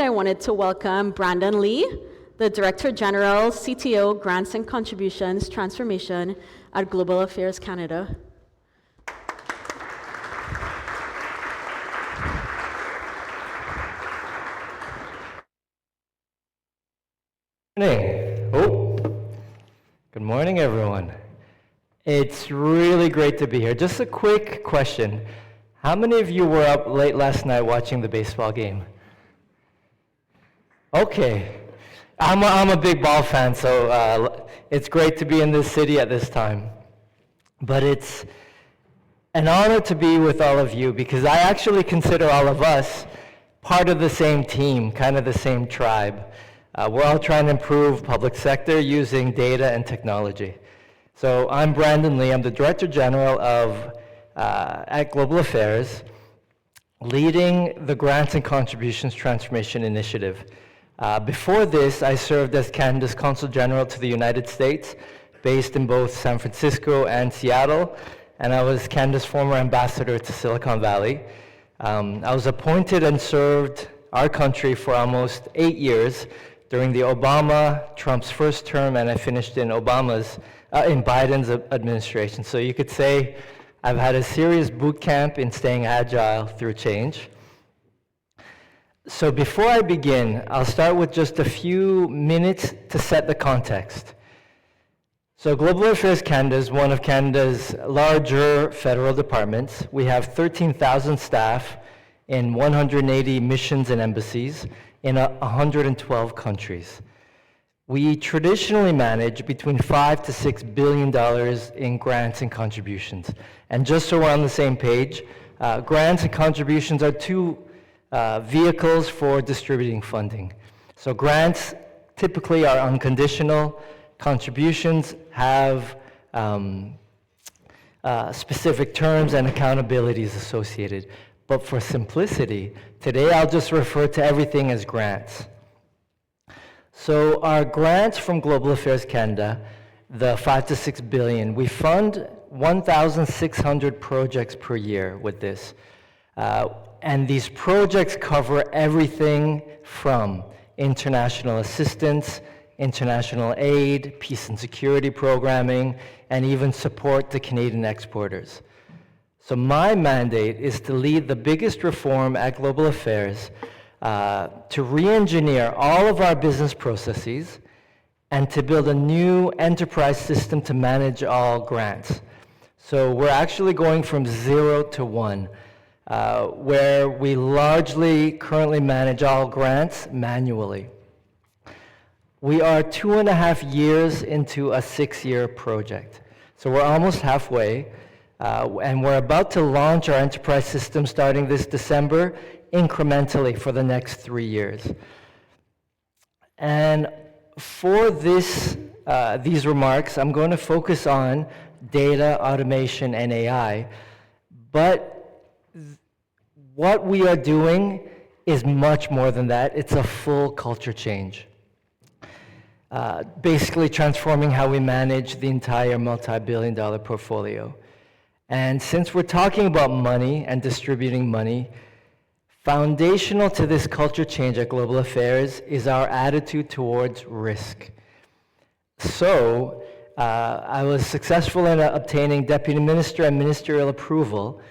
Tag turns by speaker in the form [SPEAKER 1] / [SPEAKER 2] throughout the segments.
[SPEAKER 1] I wanted to welcome Brandon Lee, the Director General, CTO, Grants and Contributions Transformation at Global Affairs Canada.
[SPEAKER 2] Good morning, everyone. It's really great to be here. Just a quick question. How many of you were up late last night watching the baseball game? Okay. I'm a big ball fan, so it's great to be in this city at this time. But it's an honor to be with all of you because I actually consider all of us part of the same team, kind of the same tribe. We're all trying to improve public sector using data and technology. So I'm Brandon Lee. I'm the Director General at Global Affairs, leading the Grants and Contributions Transformation Initiative. Before this, I served as Canada's Consul General to the United States, based in both San Francisco and Seattle, and I was Canada's former ambassador to Silicon Valley. I was appointed and served our country for almost 8 years during the Trump's first term, and I finished in Biden's administration. So you could say I've had a serious boot camp in staying agile through change. So before I begin, I'll start with just a few minutes to set the context. So Global Affairs Canada is one of Canada's larger federal departments. We have 13,000 staff in 180 missions and embassies in 112 countries. We traditionally manage between $5 to $6 billion in grants and contributions. And just so we're on the same page, grants and contributions are two vehicles for distributing funding. So grants typically are unconditional. Contributions have specific terms and accountabilities associated. But for simplicity, today I'll just refer to everything as grants. So our grants from Global Affairs Canada, the $5 to $6 billion, we fund 1,600 projects per year with this. And these projects cover everything from international assistance, international aid, peace and security programming, and even support to Canadian exporters. So my mandate is to lead the biggest reform at Global Affairs to re-engineer all of our business processes and to build a new enterprise system to manage all grants. So we're actually going from 0 to 1, where we largely currently manage all grants manually. We are 2.5 years into a 6-year project. So we're almost halfway. And we're about to launch our enterprise system starting this December incrementally for the next 3 years. And for these remarks, I'm going to focus on data, automation, and AI. But what we are doing is much more than that. It's a full culture change. Basically transforming how we manage the entire multi-billion-dollar portfolio. And since we're talking about money and distributing money, foundational to this culture change at Global Affairs is our attitude towards risk. So I was successful in obtaining Deputy Minister and ministerial approval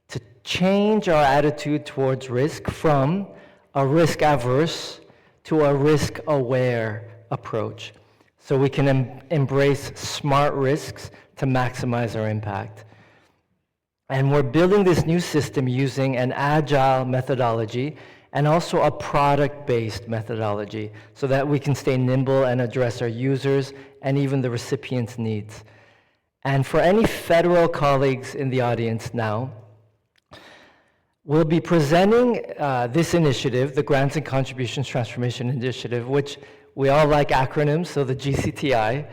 [SPEAKER 2] to change our attitude towards risk from a risk-averse to a risk-aware approach. So we can embrace smart risks to maximize our impact. And we're building this new system using an agile methodology and also a product-based methodology so that we can stay nimble and address our users and even the recipients' needs. And for any federal colleagues in the audience now, we'll be presenting this initiative, the Grants and Contributions Transformation Initiative, which we all like acronyms, so the GCTI.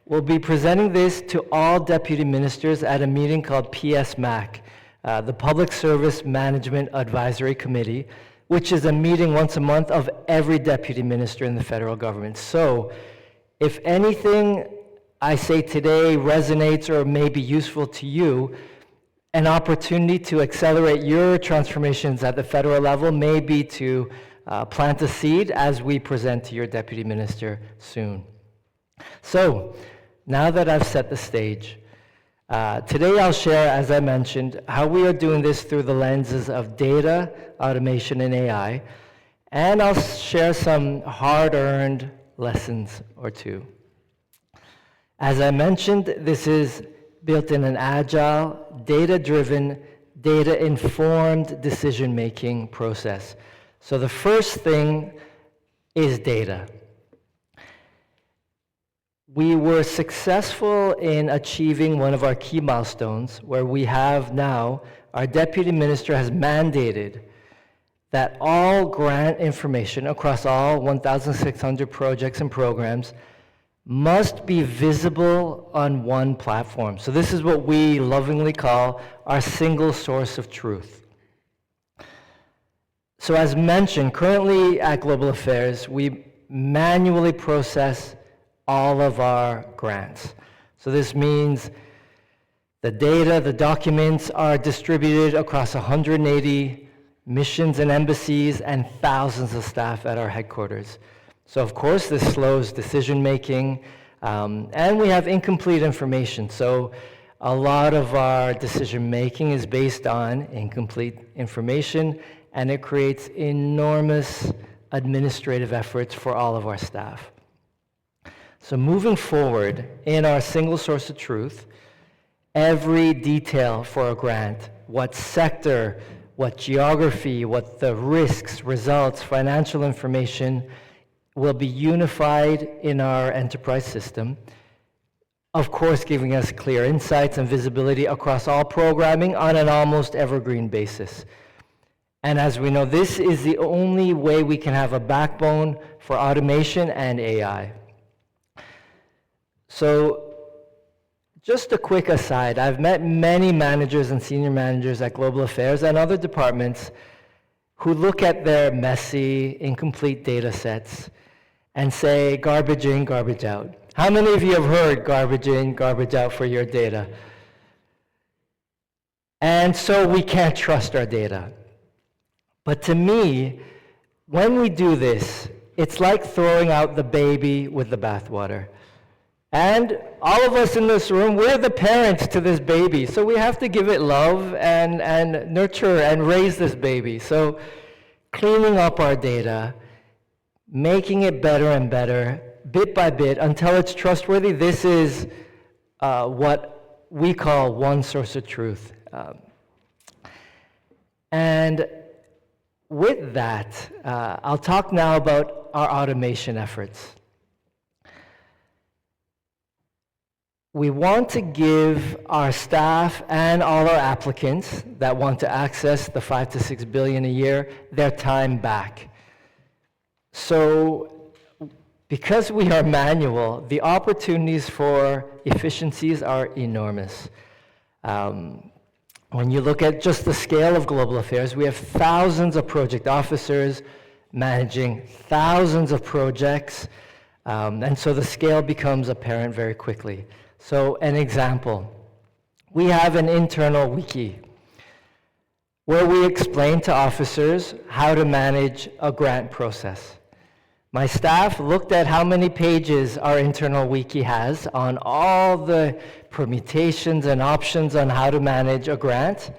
[SPEAKER 2] We'll be presenting this to all deputy ministers at a meeting called PSMAC, the Public Service Management Advisory Committee, which is a meeting once a month of every deputy minister in the federal government. So if anything I say today resonates or may be useful to you, an opportunity to accelerate your transformations at the federal level may be to plant a seed as we present to your Deputy Minister soon. So, now that I've set the stage, today I'll share, as I mentioned, how we are doing this through the lenses of data, automation, and AI, and I'll share some hard-earned lessons or two. As I mentioned, this is built in an agile, data-driven, data-informed decision-making process. So the first thing is data. We were successful in achieving one of our key milestones, where we have now, our Deputy Minister has mandated that all grant information across all 1,600 projects and programs must be visible on one platform. So this is what we lovingly call our single source of truth. So as mentioned, currently at Global Affairs, we manually process all of our grants. So this means the data, the documents are distributed across 180 missions and embassies and thousands of staff at our headquarters. So of course this slows decision making, and we have incomplete information. So a lot of our decision making is based on incomplete information, and it creates enormous administrative efforts for all of our staff. So moving forward, in our single source of truth, every detail for a grant, what sector, what geography, what the risks, results, financial information will be unified in our enterprise system, of course giving us clear insights and visibility across all programming on an almost evergreen basis. And as we know, this is the only way we can have a backbone for automation and AI. So, just a quick aside, I've met many managers and senior managers at Global Affairs and other departments who look at their messy, incomplete data sets and say, garbage in, garbage out. How many of you have heard garbage in, garbage out for your data? And so we can't trust our data. But to me, when we do this, it's like throwing out the baby with the bathwater. And all of us in this room, we're the parents to this baby. So we have to give it love and nurture and raise this baby. So cleaning up our data, making it better and better, bit by bit, until it's trustworthy. This is what we call one source of truth. And with that, I'll talk now about our automation efforts. We want to give our staff and all our applicants that want to access the $5 to $6 billion a year their time back. So, because we are manual, the opportunities for efficiencies are enormous. When you look at just the scale of Global Affairs, we have thousands of project officers managing thousands of projects, and so the scale becomes apparent very quickly. So an example, we have an internal wiki where we explain to officers how to manage a grant process. My staff looked at how many pages our internal wiki has on all the permutations and options on how to manage a grant,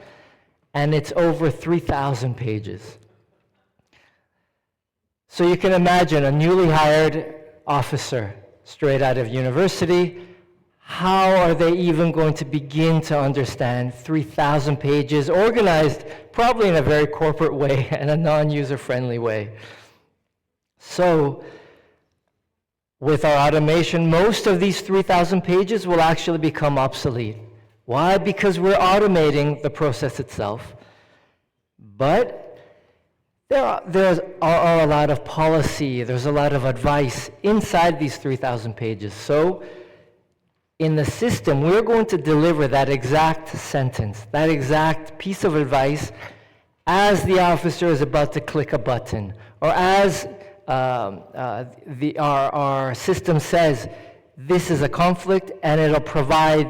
[SPEAKER 2] and it's over 3,000 pages. So you can imagine a newly hired officer straight out of university. How are they even going to begin to understand 3,000 pages organized probably in a very corporate way and a non-user-friendly way? So, with our automation, most of these 3,000 pages will actually become obsolete. Why? Because we're automating the process itself. But there are a lot of policy, there's a lot of advice inside these 3,000 pages. So, in the system, we're going to deliver that exact sentence, that exact piece of advice as the officer is about to click a button, or as our system says, this is a conflict, and it'll provide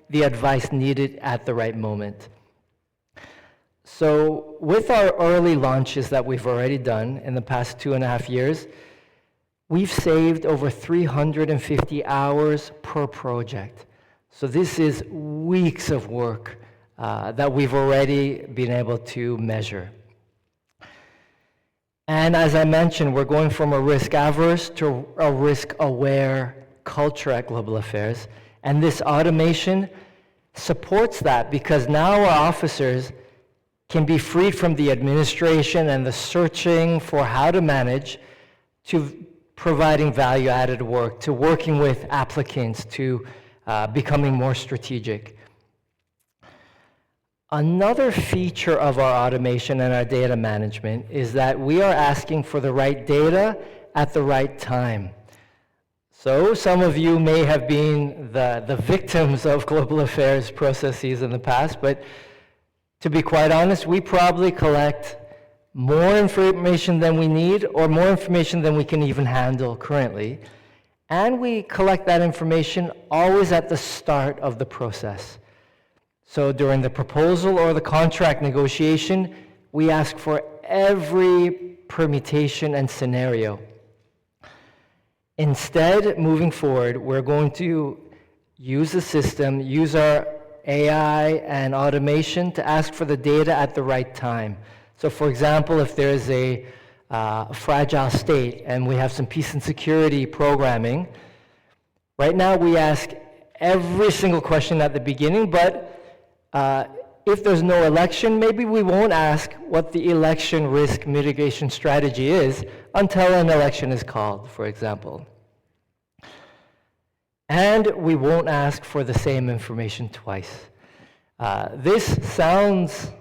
[SPEAKER 2] the advice needed at the right moment. So with our early launches that we've already done in the past 2.5 years, we've saved over 350 hours per project. So this is weeks of work that we've already been able to measure. And as I mentioned, we're going from a risk-averse to a risk-aware culture at Global Affairs. And this automation supports that because now our officers can be freed from the administration and the searching for how to manage to providing value-added work, to working with applicants, to becoming more strategic. Another feature of our automation and our data management is that we are asking for the right data at the right time. So some of you may have been the victims of Global Affairs processes in the past, but to be quite honest, we probably collect more information than we need or more information than we can even handle currently. And we collect that information always at the start of the process. So during the proposal or the contract negotiation, we ask for every permutation and scenario. Instead, moving forward, we're going to use the system, use our AI and automation to ask for the data at the right time. So for example, if there's a fragile state and we have some peace and security programming, right now we ask every single question at the beginning, but if there's no election, maybe we won't ask what the election risk mitigation strategy is until an election is called, for example. And we won't ask for the same information twice. This sounds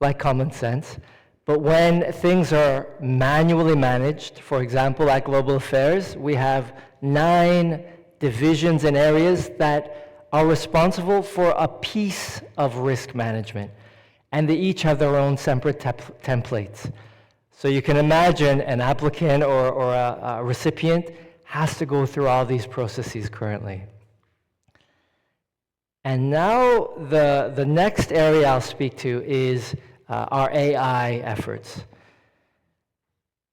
[SPEAKER 2] like common sense, but when things are manually managed, for example, at Global Affairs, we have 9 divisions and areas that are responsible for a piece of risk management, and they each have their own separate templates. So you can imagine an applicant or a recipient has to go through all these processes currently. And now the next area I'll speak to is our AI efforts.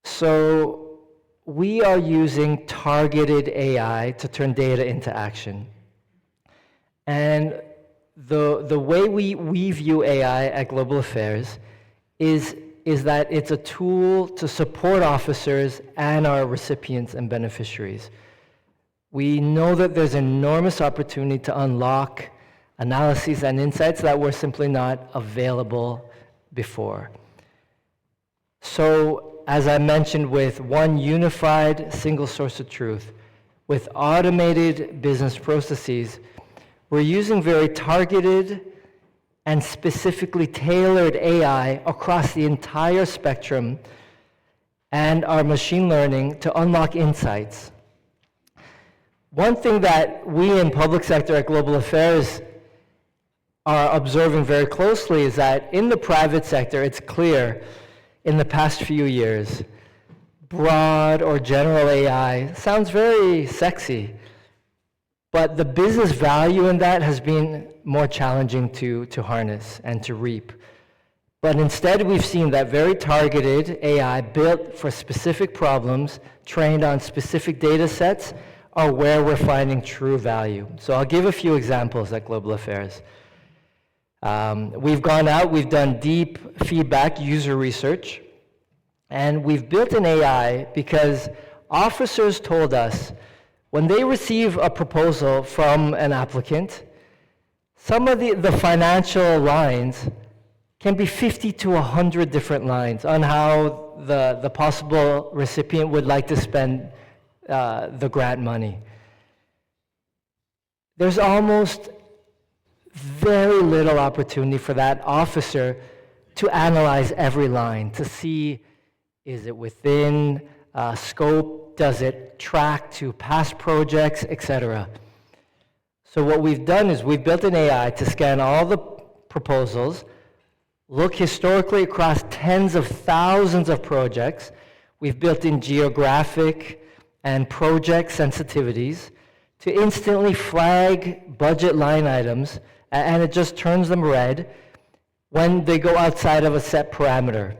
[SPEAKER 2] So we are using targeted AI to turn data into action. And the way we view AI at Global Affairs is that it's a tool to support officers and our recipients and beneficiaries. We know that there's enormous opportunity to unlock analyses and insights that were simply not available before. So, as I mentioned, with one unified single source of truth, with automated business processes, we're using very targeted and specifically tailored AI across the entire spectrum and our machine learning to unlock insights. One thing that we in public sector at Global Affairs are observing very closely is that in the private sector, it's clear in the past few years, broad or general AI sounds very sexy. But the business value in that has been more challenging to harness and to reap. But instead, we've seen that very targeted AI built for specific problems, trained on specific data sets, are where we're finding true value. So I'll give a few examples at Global Affairs. We've gone out, we've done deep feedback, user research, and we've built an AI because officers told us when they receive a proposal from an applicant, some of the financial lines can be 50 to 100 different lines on how the possible recipient would like to spend the grant money. There's almost very little opportunity for that officer to analyze every line, to see, is it within scope? Does it track to past projects, etc.? So what we've done is we've built an AI to scan all the proposals, look historically across tens of thousands of projects. We've built in geographic and project sensitivities to instantly flag budget line items, and it just turns them red. when they go outside of a set parameter.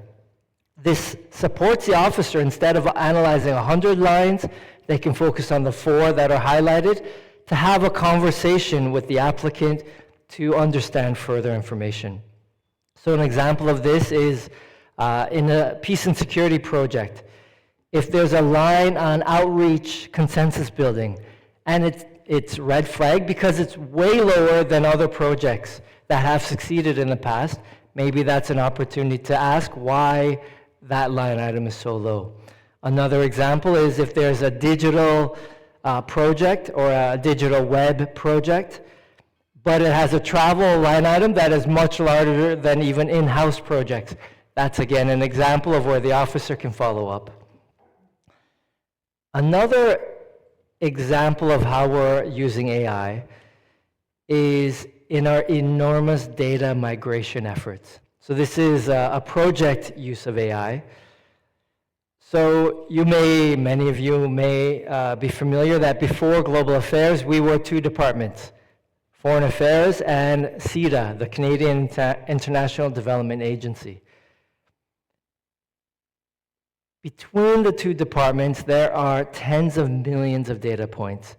[SPEAKER 2] This supports the officer. Instead of analyzing 100 lines, they can focus on the 4 that are highlighted to have a conversation with the applicant to understand further information. So an example of this is in a peace and security project. If there's a line on outreach consensus building and it's red flag because it's way lower than other projects that have succeeded in the past, maybe that's an opportunity to ask why that line item is so low. Another example is if there's a digital project or a digital web project, but it has a travel line item that is much larger than even in-house projects. That's again an example of where the officer can follow up. Another example of how we're using AI is in our enormous data migration efforts. So this is a project use of AI. So many of you may be familiar that before Global Affairs, we were 2 departments, Foreign Affairs and CEDA, the Canadian International Development Agency. Between the 2 departments, there are tens of millions of data points,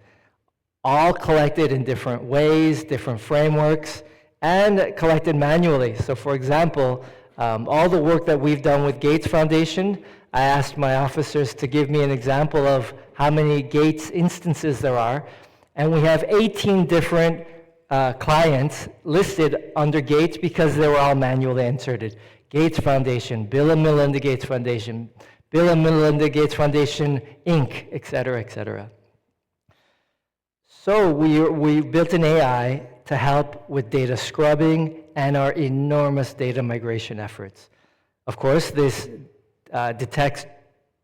[SPEAKER 2] all collected in different ways, different frameworks, and collected manually. So for example, all the work that we've done with Gates Foundation, I asked my officers to give me an example of how many Gates instances there are, and we have 18 different clients listed under Gates because they were all manually inserted. Gates Foundation, Bill and Melinda Gates Foundation, Bill and Melinda Gates Foundation, Inc., et cetera, et cetera. So we built an AI to help with data scrubbing and our enormous data migration efforts. Of course, this detects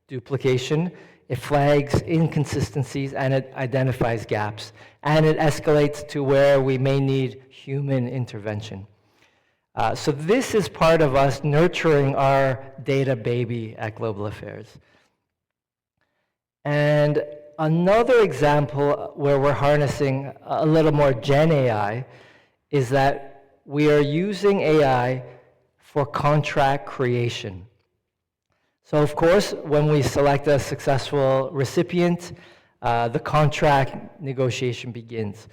[SPEAKER 2] duplication, it flags inconsistencies, and it identifies gaps, and it escalates to where we may need human intervention. So this is part of us nurturing our data baby at Global Affairs. And another example where we're harnessing a little more Gen AI is that we are using AI for contract creation. So of course, when we select a successful recipient, the contract negotiation begins.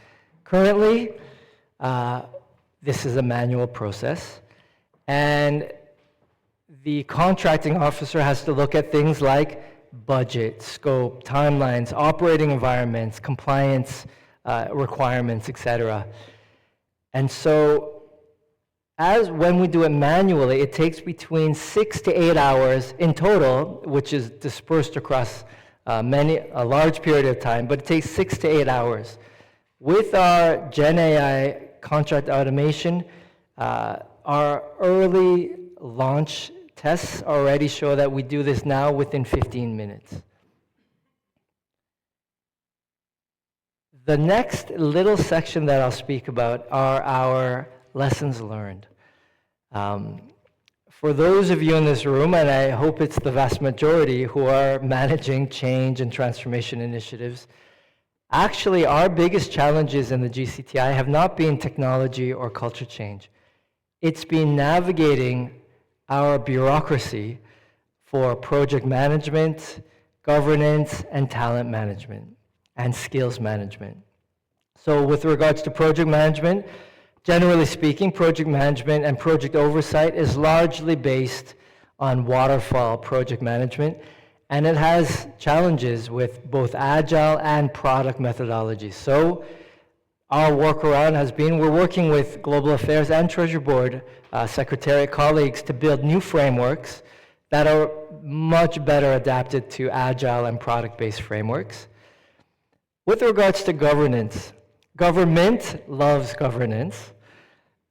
[SPEAKER 2] Currently, this is a manual process, and the contracting officer has to look at things like budget, scope, timelines, operating environments, compliance requirements, etc. And so when we do it manually, it takes between 6 to 8 hours in total, which is dispersed across a large period of time, but it takes 6 to 8 hours. With our Gen AI contract automation, our early launch tests already show that we do this now within 15 minutes. The next little section that I'll speak about are our lessons learned. For those of you in this room, and I hope it's the vast majority who are managing change and transformation initiatives, actually our biggest challenges in the GCTI have not been technology or culture change. It's been navigating our bureaucracy for project management, governance, and talent management, and skills management. So with regards to project management, generally speaking, project management and project oversight is largely based on waterfall project management, and it has challenges with both agile and product methodologies. So our workaround has been, we're working with Global Affairs and Treasury Board Secretariat colleagues to build new frameworks that are much better adapted to agile and product-based frameworks. With regards to governance, government loves governance,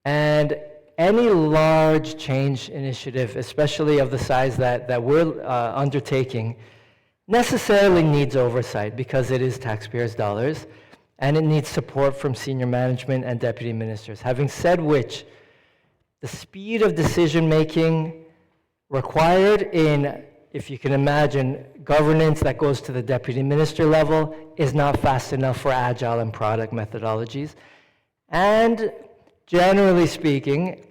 [SPEAKER 2] and any large change initiative, especially of the size that we're undertaking, necessarily needs oversight because it is taxpayers' dollars, and it needs support from senior management and deputy ministers. Having said which, the speed of decision-making required in, if you can imagine, governance that goes to the deputy minister level is not fast enough for agile and product methodologies. And generally speaking,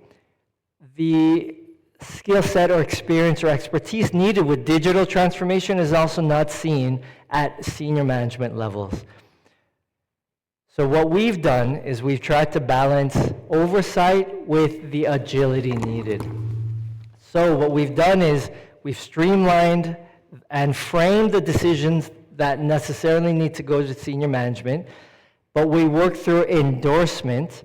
[SPEAKER 2] the skill set or experience or expertise needed with digital transformation is also not seen at senior management levels. So what we've done is we've tried to balance oversight with the agility needed. So what we've done is we've streamlined and framed the decisions that necessarily need to go to senior management, but we worked through endorsement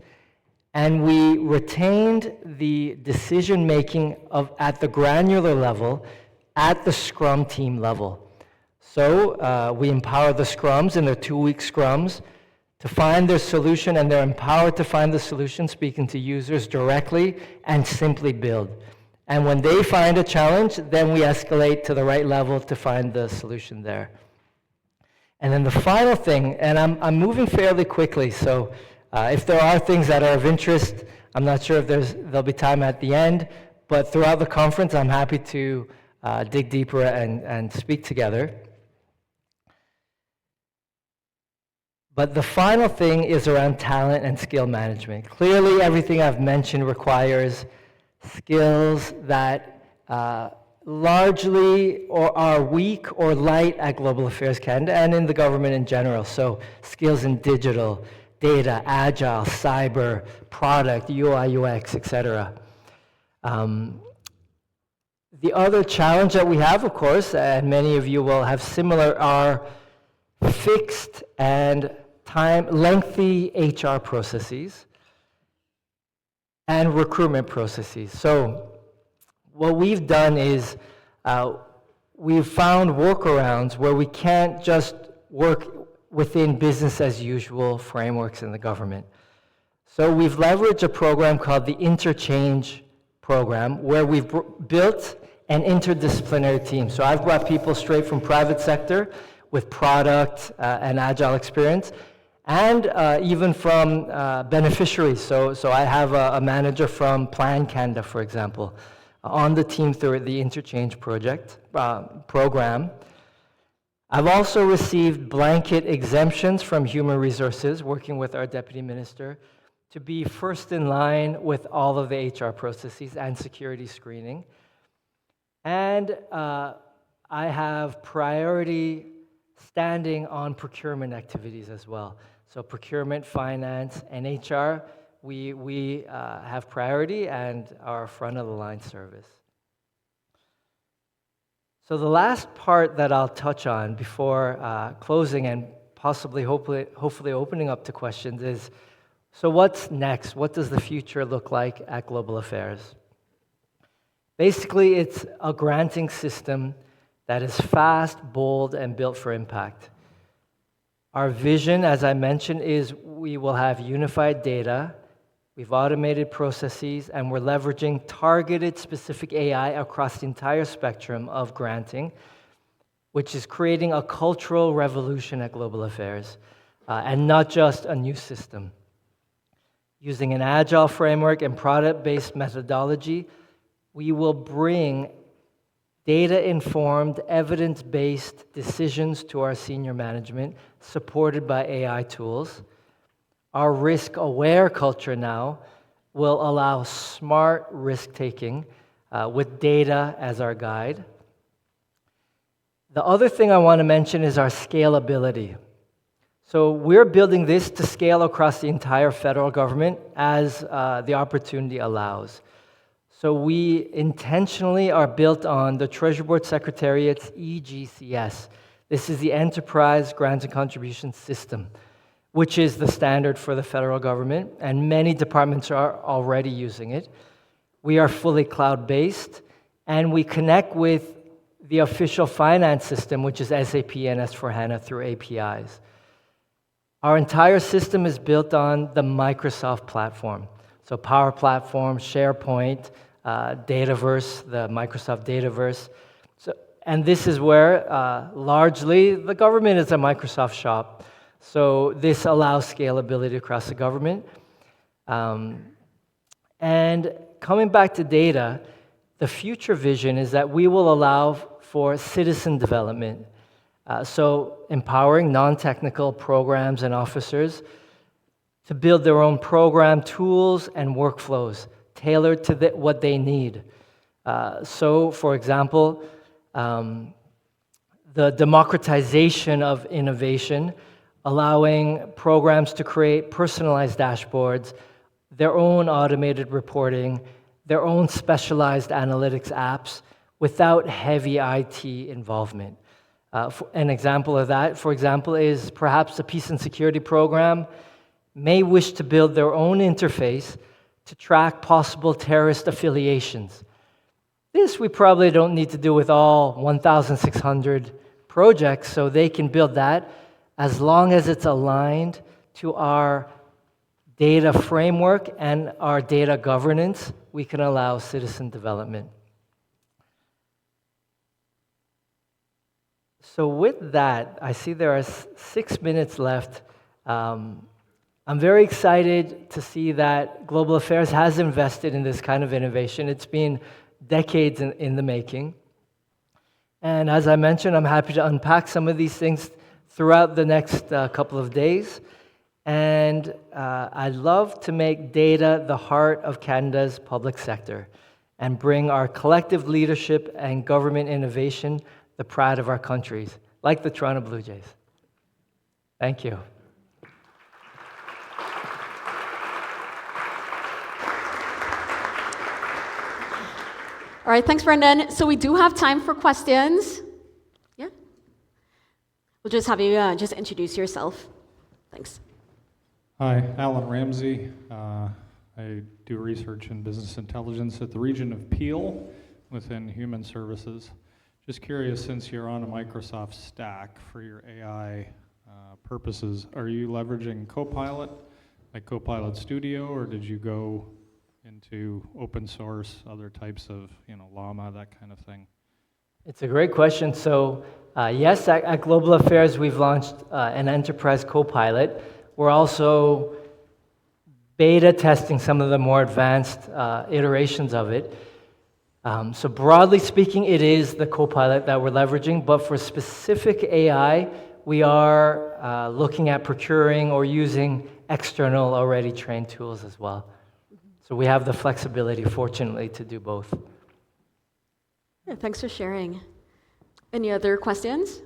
[SPEAKER 2] and we retained the decision-making at the granular level, at the Scrum team level. So we empower the Scrums in their 2-week Scrums to find their solution, and they're empowered to find the solution, speaking to users directly, and simply build. And when they find a challenge, then we escalate to the right level to find the solution there. And then the final thing, and I'm moving fairly quickly, so if there are things that are of interest, I'm not sure if there'll be time at the end, but throughout the conference, I'm happy to dig deeper and speak together. But the final thing is around talent and skill management. Clearly, everything I've mentioned requires skills that largely are weak or light at Global Affairs Canada and in the government in general. So skills in digital, data, agile, cyber, product, UI, UX, etc. The other challenge that we have, of course, and many of you will have similar, are fixed and lengthy HR processes and recruitment processes. So what we've done is we've found workarounds where we can't just work within business as usual frameworks in the government. So we've leveraged a program called the Interchange Program, where we've built an interdisciplinary team. So I've brought people straight from private sector with product and agile experience, and even from beneficiaries. So I have a manager from Plan Canada, for example, on the team through the Interchange program. I've also received blanket exemptions from Human Resources, working with our Deputy Minister, to be first in line with all of the HR processes and security screening. And I have priority standing on procurement activities as well. So procurement, finance, and HR, we have priority and are front-of-the-line service. So the last part that I'll touch on before closing and possibly, hopefully opening up to questions is, so what's next? What does the future look like at Global Affairs? Basically, it's a granting system that is fast, bold, and built for impact. Our vision, as I mentioned, is we will have unified data, we've automated processes, and we're leveraging targeted specific AI across the entire spectrum of granting, which is creating a cultural revolution at Global Affairs, and not just a new system. Using an agile framework and product-based methodology, we will bring data-informed, evidence-based decisions to our senior management, supported by AI tools. Our risk-aware culture now will allow smart risk-taking with data as our guide. The other thing I want to mention is our scalability. So we're building this to scale across the entire federal government as the opportunity allows. So we intentionally are built on the Treasury Board Secretariat's EGCS. This is the Enterprise Grants and Contributions System, which is the standard for the federal government, and many departments are already using it. We are fully cloud-based, and we connect with the official finance system, which is SAP and S/4HANA, through APIs. Our entire system is built on the Microsoft platform. So Power Platform, SharePoint, Dataverse, the Microsoft Dataverse. And this is where largely the government is a Microsoft shop. So this allows scalability across the government. And coming back to data, the future vision is that we will allow for citizen development. So empowering non-technical programs and officers to build their own program tools and workflows tailored to what they need. So, for example, the democratization of innovation, allowing programs to create personalized dashboards, their own automated reporting, their own specialized analytics apps without heavy IT involvement. An example of that, for example, is perhaps a peace and security program may wish to build their own interface to track possible terrorist affiliations. This we probably don't need to do with all 1,600 projects, so they can build that as long as it's aligned to our data framework and our data governance, we can allow citizen development. So with that, I see there are 6 minutes left. I'm very excited to see that Global Affairs has invested in this kind of innovation. It's been decades in the making. And as I mentioned, I'm happy to unpack some of these things throughout the next couple of days. And I love to make data the heart of Canada's public sector and bring our collective leadership and government innovation the pride of our countries, like the Toronto Blue Jays. Thank you.
[SPEAKER 1] All right, thanks, Brendan. So we do have time for questions. Yeah? We'll just have you just introduce yourself. Thanks.
[SPEAKER 3] Hi, Alan Ramsey. I do research in business intelligence at the region of Peel within Human Services. Just curious, since you're on a Microsoft stack for your AI purposes, are you leveraging Copilot, like Copilot Studio, or did you go into open source, other types of, Llama, that kind of thing?
[SPEAKER 2] It's a great question. So yes, at Global Affairs, we've launched an enterprise Copilot. We're also beta testing some of the more advanced iterations of it. So broadly speaking, it is the Copilot that we're leveraging, but for specific AI, we are looking at procuring or using external already trained tools as well. So we have the flexibility, fortunately, to do both.
[SPEAKER 1] Yeah, thanks for sharing. Any other questions?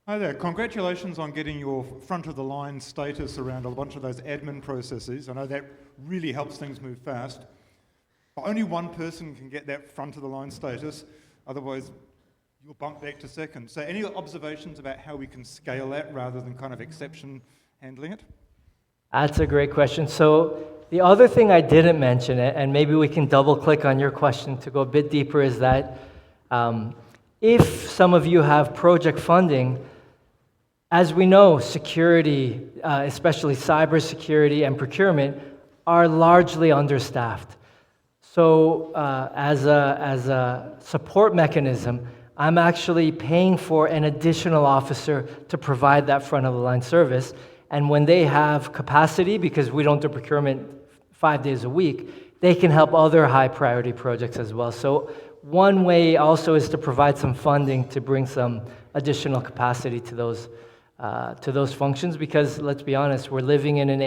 [SPEAKER 4] Hi there. Congratulations on getting your front-of-the-line status around a bunch of those admin processes. I know that really helps things move fast. But only one person can get that front-of-the-line status. Otherwise, you'll bump back to second. So any observations about how we can scale that rather than kind of exception handling it?
[SPEAKER 2] That's a great question. So the other thing I didn't mention, and maybe we can double-click on your question to go a bit deeper, is that if some of you have project funding, as we know, security, especially cybersecurity and procurement, are largely understaffed. So as a support mechanism, I'm actually paying for an additional officer to provide that front-of-the-line service. And when they have capacity, because we don't do procurement 5 days a week, they can help other high-priority projects as well. So one way also is to provide some funding to bring some additional capacity to those functions, because let's be honest, we're living in an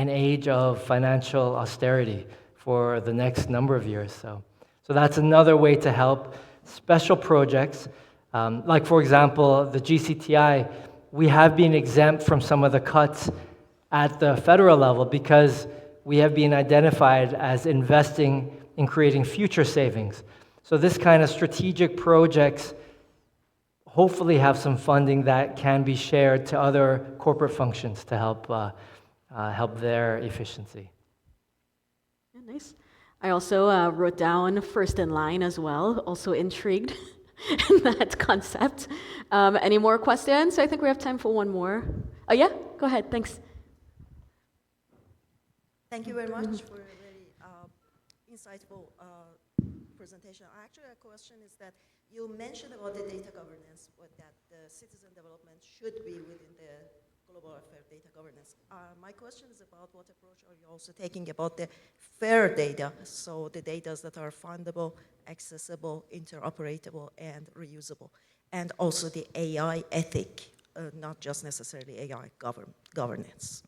[SPEAKER 2] age of financial austerity for the next number of years. So that's another way to help special projects. Like, for example, the GCTI, we have been exempt from some of the cuts at the federal level because we have been identified as investing in creating future savings. So this kind of strategic projects hopefully have some funding that can be shared to other corporate functions to help their efficiency.
[SPEAKER 1] Yeah, nice. I also wrote down first in line as well, also intrigued in that concept. Any more questions? I think we have time for one more. Oh yeah, go ahead, thanks.
[SPEAKER 5] Thank you very much for a very insightful presentation. Actually, a question is that you mentioned about the data governance, that the citizen development should be within the global affair data governance. My question is about what approach are you also taking about the fair data, so the data that are fundable, accessible, interoperable, and reusable, and also the AI ethic, not just necessarily AI governance.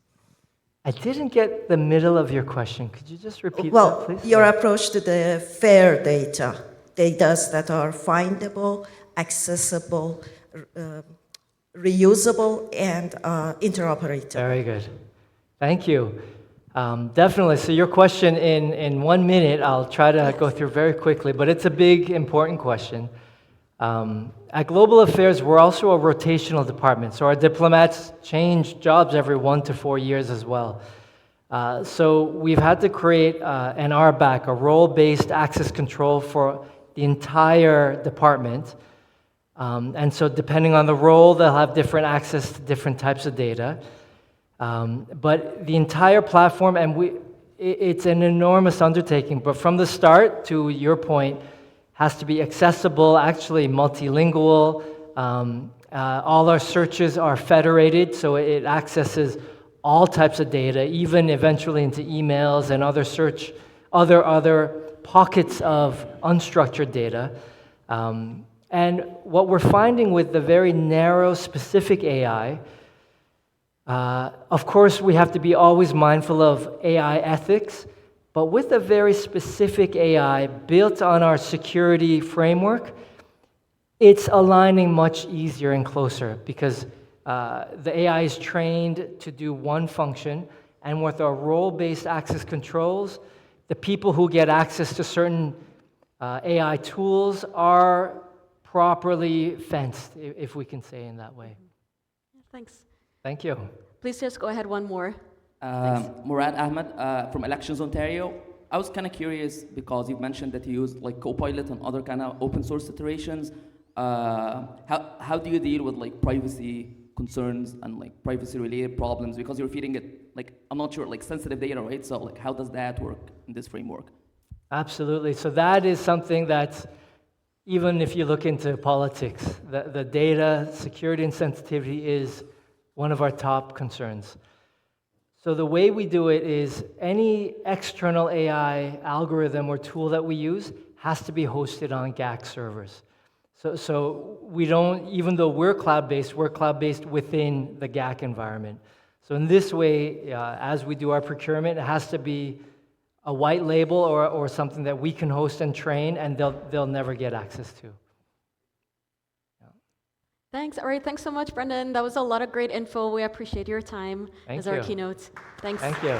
[SPEAKER 2] I didn't get the middle of your question. Could you just repeat that,
[SPEAKER 5] Well,
[SPEAKER 2] please?
[SPEAKER 5] your
[SPEAKER 2] Yeah.
[SPEAKER 5] approach to the fair data that are findable, accessible, uh, reusable, and interoperable.
[SPEAKER 2] Very good. Thank you. Definitely. So your question in 1 minute, I'll try to go through very quickly, but it's a big, important question. At Global Affairs, we're also a rotational department, so our diplomats change jobs every 1 to 4 years as well. So we've had to create an RBAC, a role-based access control for the entire department. And so depending on the role, they'll have different access to different types of data. But the entire platform, and it's an enormous undertaking, but from the start, to your point, has to be accessible, actually multilingual. All our searches are federated, so it accesses all types of data, even eventually into emails and other pockets of unstructured data. And what we're finding with the very narrow, specific AI, of course, we have to be always mindful of AI ethics, but with a very specific AI built on our security framework, it's aligning much easier and closer because the AI is trained to do one function, and with our role-based access controls, the people who get access to certain AI tools are properly fenced, if we can say in that way.
[SPEAKER 1] Thanks.
[SPEAKER 2] Thank you.
[SPEAKER 1] Please just go ahead, one more.
[SPEAKER 6] Murad Ahmed from Elections Ontario. I was kind of curious because you mentioned that you used like Copilot and other kind of open source iterations. How do you deal with like privacy concerns and like privacy related problems because you're feeding it like, I'm not sure, like sensitive data, right? So like how does that work in this framework?
[SPEAKER 2] Absolutely. So that is something that even if you look into politics, the data security and sensitivity is one of our top concerns. So the way we do it is any external AI algorithm or tool that we use has to be hosted on GAC servers. So we don't, even though we're cloud-based within the GAC environment. So in this way, as we do our procurement, it has to be a white label or something that we can host and train, and they'll never get access to.
[SPEAKER 1] Thanks. All right. Thanks so much, Brendan. That was a lot of great info. We appreciate your time
[SPEAKER 2] Thank
[SPEAKER 1] as our
[SPEAKER 2] you.
[SPEAKER 1] keynote. Thanks.
[SPEAKER 2] Thank you.